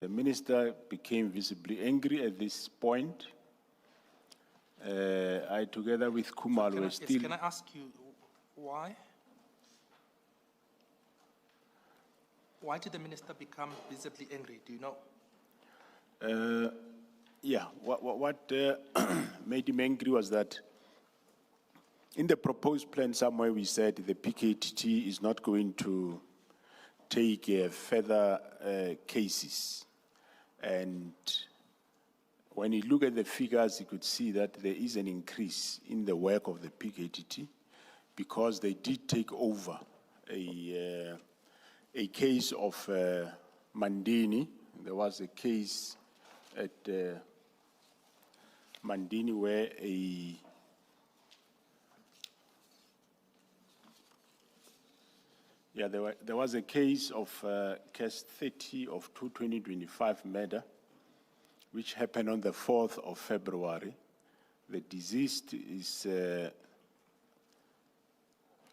The minister became visibly angry at this point. I, together with Khumalo, were still... Can I ask you why? Why did the minister become visibly angry? Do you know? Yeah, what made him angry was that in the proposed plan somewhere we said the PKTT is not going to take further cases. And when you look at the figures, you could see that there is an increase in the work of the PKTT because they did take over a case of Mandini. There was a case at Mandini where there was a case of case 30 of 2025 murder, which happened on the 4th of February. The deceased is...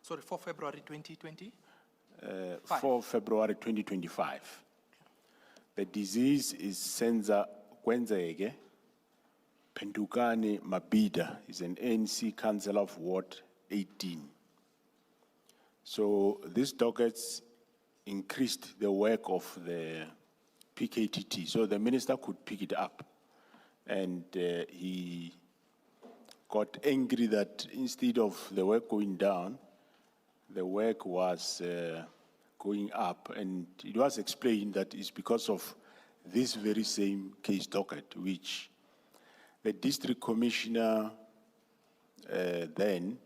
Sorry, 4 February 2020? 4 February 2025. The disease is Senzo Mchunu. Pendukani Mabida is an ANC councillor of Ward 18. So these dockets increased the work of the PKTT, so the minister could pick it up. And he got angry that instead of the work going down, the work was going up. And it was explained that it's because of this very same case docket, which the district commissioner then,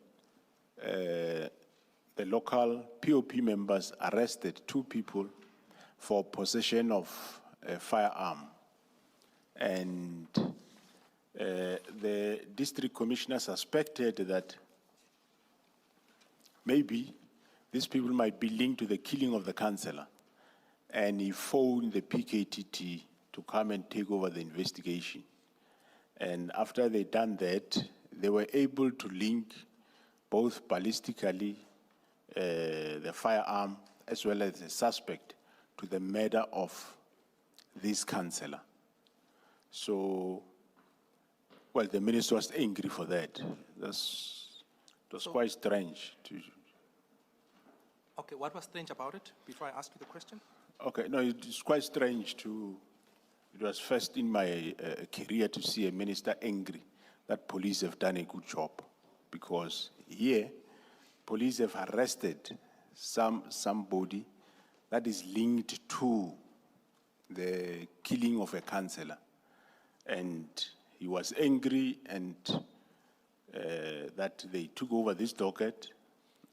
the local POP members arrested 2 people for possession of a firearm. And the district commissioner suspected that maybe these people might be linked to the killing of the councillor. And he phoned the PKTT to come and take over the investigation. And after they done that, they were able to link both ballistically the firearm as well as the suspect to the murder of this councillor. So, well, the minister was angry for that. It was quite strange. Okay, what was strange about it, before I ask you the question? Okay, no, it's quite strange to... It was first in my career to see a minister angry that police have done a good job, because here, police have arrested somebody that is linked to the killing of a councillor. And he was angry and that they took over this docket.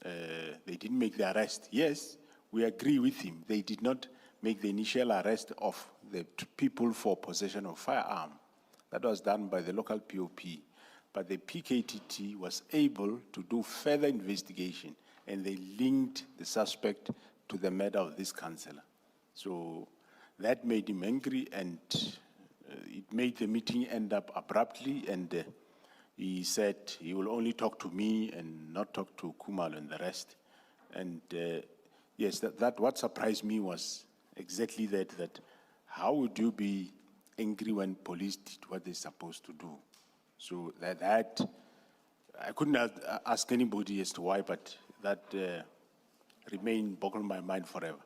They didn't make the arrest. Yes, we agree with him. They did not make the initial arrest of the people for possession of firearm. That was done by the local POP. But the PKTT was able to do further investigation, and they linked the suspect to the murder of this councillor. So that made him angry, and it made the meeting end up abruptly, and he said he will only talk to me and not talk to Khumalo and the rest. And yes, that what surprised me was exactly that how would you be angry when police did what they're supposed to do? So that I couldn't ask anybody as to why, but that remained boggling my mind forever.